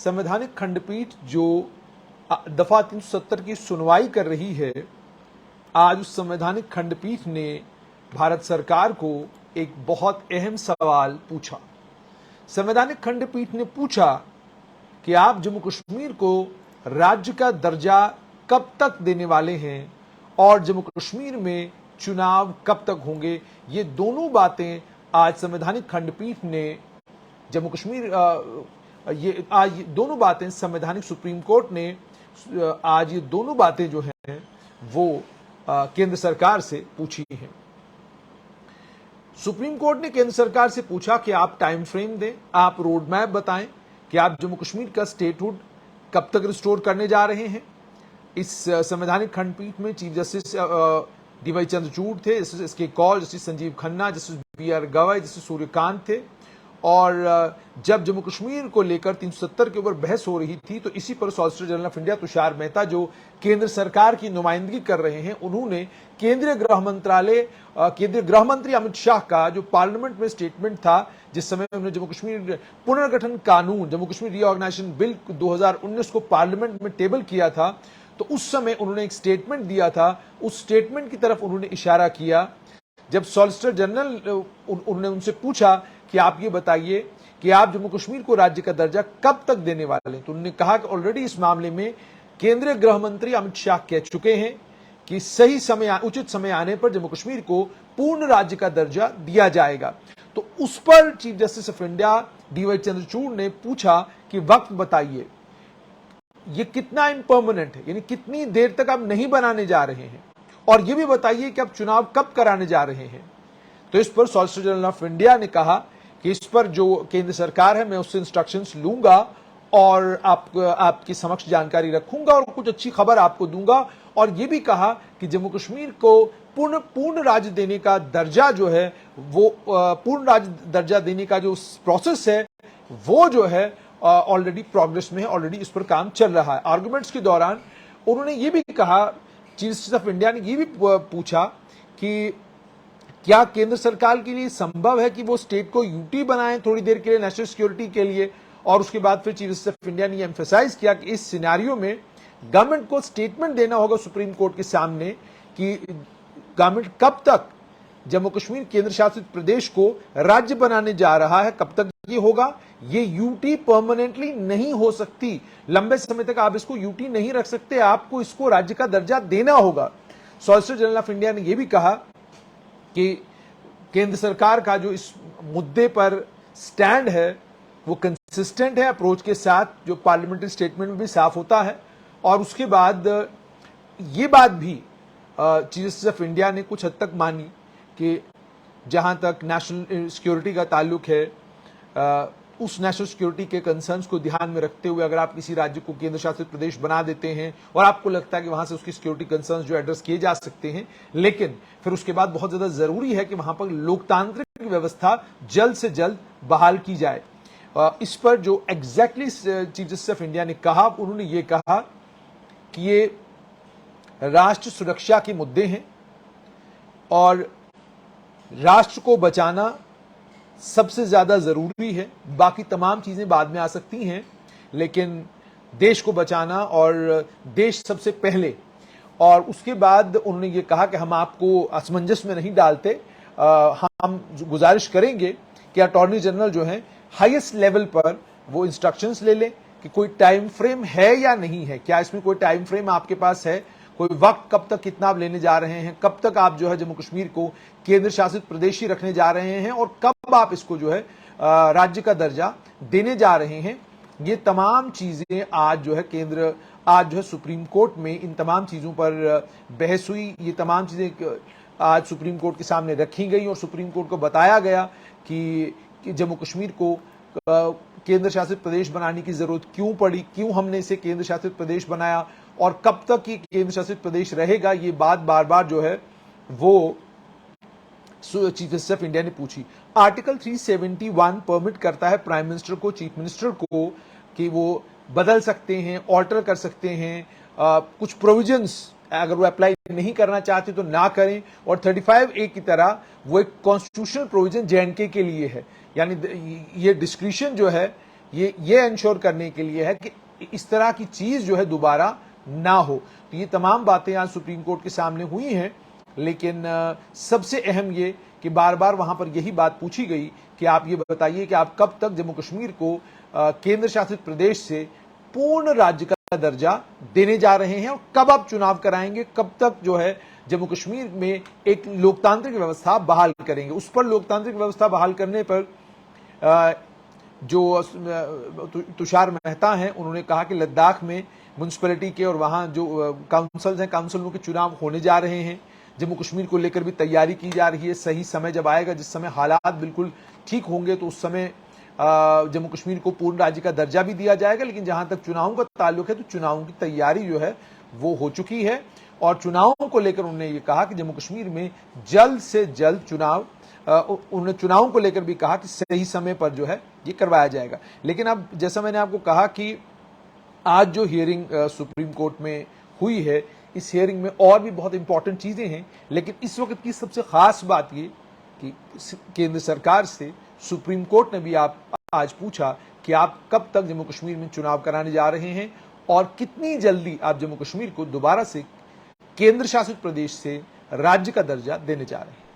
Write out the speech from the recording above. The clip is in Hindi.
संवैधानिक खंडपीठ जो दफा 370 की सुनवाई कर रही है, आज उस संवैधानिक खंडपीठ ने भारत सरकार को एक बहुत अहम सवाल पूछा। संवैधानिक खंडपीठ ने पूछा कि आप जम्मू कश्मीर को राज्य का दर्जा कब तक देने वाले हैं और जम्मू कश्मीर में चुनाव कब तक होंगे। ये दोनों बातें आज संवैधानिक खंडपीठ ने जम्मू कश्मीर आज दोनों बातें संवैधानिक सुप्रीम कोर्ट ने आज ये दोनों बातें जो हैं वो केंद्र सरकार से पूछी हैं। सुप्रीम कोर्ट ने केंद्र सरकार से पूछा कि आप टाइम फ्रेम दें, आप रोड मैप बताएं कि आप जम्मू कश्मीर का स्टेटहुड कब तक रिस्टोर करने जा रहे हैं। इस संवैधानिक खंडपीठ में चीफ जस्टिस डीवाई चंद्रचूड़ थे, justice S K Kaul, justice Sanjiv Khanna, justice B R. Gavai, justice Suryakant थे। और जब जम्मू कश्मीर को लेकर 370 के ऊपर बहस हो रही थी तो इसी पर solicitor general of India Tushar Mehta, जो केंद्र सरकार की नुमाइंदगी कर रहे हैं, उन्होंने केंद्रीय गृह मंत्री अमित शाह का जो पार्लियामेंट में स्टेटमेंट था, जिस समय उन्होंने जम्मू कश्मीर पुनर्गठन कानून, जम्मू कश्मीर रीऑर्गेनाइजेशन बिल 2019 को पार्लियामेंट में टेबल किया था, तो उस समय उन्होंने एक स्टेटमेंट दिया था। उस स्टेटमेंट की तरफ उन्होंने इशारा किया। जब सॉलिसिटर जनरल उन्होंने उनसे पूछा कि आप ये बताइए कि आप जम्मू कश्मीर को राज्य का दर्जा कब तक देने वाले हैं, तो उन्होंने कहा कि ऑलरेडी इस मामले में केंद्रीय गृह मंत्री अमित शाह कह चुके हैं कि सही समय, उचित समय आने पर जम्मू कश्मीर को पूर्ण राज्य का दर्जा दिया जाएगा। तो उस पर chief justice of India DY Chandrachud ने पूछा कि वक्त बताइए, ये कितना इम्पर्मानेंट है, यानी कितनी देर तक आप नहीं बनाने जा रहे हैं, और ये भी बताइए कि आप चुनाव कब कराने जा रहे हैं। तो इस पर सॉलिसिटर जनरल ऑफ इंडिया ने कहा कि इस पर जो केंद्र सरकार है, मैं उससे इंस्ट्रक्शंस लूंगा और आपकी समक्ष जानकारी रखूंगा और कुछ अच्छी खबर आपको दूंगा। और यह भी कहा कि जम्मू कश्मीर को पूर्ण राज्य देने का दर्जा जो है, वो पूर्ण राज्य दर्जा देने का जो प्रोसेस है वो जो है ऑलरेडी प्रोग्रेस में है, ऑलरेडी इस पर काम चल रहा है। आर्गुमेंट्स के दौरान उन्होंने ये भी कहा, चीफ जस्टिस ऑफ इंडिया ने ये भी पूछा कि क्या केंद्र सरकार के लिए संभव है कि वो स्टेट को यूटी बनाएं थोड़ी देर के लिए नेशनल सिक्योरिटी के लिए। और उसके बाद फिर चीफ जस्टिस ऑफ इंडिया ने एम्फेसाइज किया कि इस सिनेरियो में गवर्नमेंट को स्टेटमेंट देना होगा सुप्रीम कोर्ट के सामने कि गवर्नमेंट कब तक जम्मू कश्मीर केंद्र शासित प्रदेश को राज्य बनाने जा रहा है, कब तक ये होगा। ये यूटी परमानेंटली नहीं हो सकती, लंबे समय तक आप इसको यूटी नहीं रख सकते, आपको इसको राज्य का दर्जा देना होगा। सॉलिसिटर जनरल ऑफ इंडिया ने यह भी कहा कि केंद्र सरकार का जो इस मुद्दे पर स्टैंड है वो कंसिस्टेंट है अप्रोच के साथ, जो पार्लियामेंट्री स्टेटमेंट में भी साफ होता है। और उसके बाद ये बात भी चीफ जस्टिस ऑफ इंडिया ने कुछ हद तक मानी कि जहां तक नेशनल सिक्योरिटी का ताल्लुक है, उस नेशनल सिक्योरिटी के कंसर्न्स को ध्यान में रखते हुए अगर आप किसी राज्य को केंद्र शासित प्रदेश बना देते हैं और आपको लगता है कि वहां से उसकी सिक्योरिटी कंसर्न्स जो एड्रेस किए जा सकते हैं, लेकिन फिर उसके बाद बहुत ज्यादा जरूरी है कि वहां पर लोकतांत्रिक व्यवस्था जल्द से जल्द बहाल की जाए। इस पर जो exactly chief justice of India ने कहा, उन्होंने ये कहा कि ये राष्ट्र सुरक्षा के मुद्दे हैं और राष्ट्र को बचाना सबसे ज्यादा जरूरी है। बाकी तमाम चीजें बाद में आ सकती हैं, लेकिन देश को बचाना और देश सबसे पहले। और उसके बाद उन्होंने ये कहा कि हम आपको असमंजस में नहीं डालते, हम गुजारिश करेंगे कि अटॉर्नी जनरल जो है हाईएस्ट लेवल पर वो इंस्ट्रक्शंस ले लें कि कोई टाइम फ्रेम है या नहीं है, क्या इसमें कोई टाइम फ्रेम आपके पास है, कोई वक्त कब तक कितना आप लेने जा रहे हैं, कब तक आप जो है जम्मू कश्मीर को केंद्र शासित प्रदेश ही रखने जा रहे हैं और कब आप इसको जो है राज्य का दर्जा देने जा रहे हैं। ये तमाम चीजें आज जो है सुप्रीम कोर्ट में इन तमाम चीजों पर बहस हुई। ये तमाम चीजें आज सुप्रीम कोर्ट के सामने रखी गई और सुप्रीम कोर्ट को बताया गया कि जम्मू कश्मीर को केंद्र शासित प्रदेश बनाने की जरूरत क्यों पड़ी, क्यों हमने इसे केंद्र शासित प्रदेश बनाया और कब तक ये केंद्र शासित प्रदेश रहेगा। ये बात बार बार जो है वो चीफ जस्टिस ऑफ इंडिया ने पूछी। आर्टिकल 371 परमिट करता है प्राइम मिनिस्टर को, चीफ मिनिस्टर को, कि वो बदल सकते हैं, ऑल्टर कर सकते हैं कुछ प्रोविजंस, अगर वो अप्लाई नहीं करना चाहते तो ना करें। और 35A की तरह वो एक कॉन्स्टिट्यूशनल प्रोविजन J&K के लिए है, यानी ये डिस्क्रिशन जो है ये इंश्योर करने के लिए है कि इस तरह की चीज जो है दोबारा ना हो। तो ये तमाम बातें आज सुप्रीम कोर्ट के सामने हुई हैं, लेकिन सबसे अहम ये कि बार बार वहां पर यही बात पूछी गई कि आप ये बताइए कि आप कब तक जम्मू कश्मीर को केंद्र शासित प्रदेश से पूर्ण राज्य का दर्जा देने जा रहे हैं और कब आप चुनाव कराएंगे, कब तक जो है जम्मू कश्मीर में एक लोकतांत्रिक व्यवस्था बहाल करेंगे। उस पर लोकतांत्रिक व्यवस्था बहाल करने पर जो तुषार मेहता हैं उन्होंने कहा कि लद्दाख में म्यूनिसिपैलिटी के और वहां जो काउंसिल्स हैं, काउंसिलों के चुनाव होने जा रहे हैं। जम्मू कश्मीर को लेकर भी तैयारी की जा रही है। सही समय जब आएगा, जिस समय हालात बिल्कुल ठीक होंगे, तो उस समय जम्मू कश्मीर को पूर्ण राज्य का दर्जा भी दिया जाएगा। लेकिन जहां तक चुनावों का ताल्लुक है, तो चुनावों की तैयारी जो है वो हो चुकी है और चुनावों को लेकर उन्होंने ये कहा कि जम्मू कश्मीर में जल्द से जल्द चुनाव, उन्होंने चुनावों को लेकर भी कहा कि सही समय पर जो है ये करवाया जाएगा। लेकिन अब जैसा मैंने आपको कहा कि आज जो हियरिंग सुप्रीम कोर्ट में हुई है, इस हियरिंग में और भी बहुत इंपॉर्टेंट चीजें हैं, लेकिन इस वक्त की सबसे खास बात ये कि केंद्र सरकार से सुप्रीम कोर्ट ने भी आज पूछा कि आप कब तक जम्मू कश्मीर में चुनाव कराने जा रहे हैं और कितनी जल्दी आप जम्मू कश्मीर को दोबारा से केंद्र शासित प्रदेश से राज्य का दर्जा देने जा रहे हैं।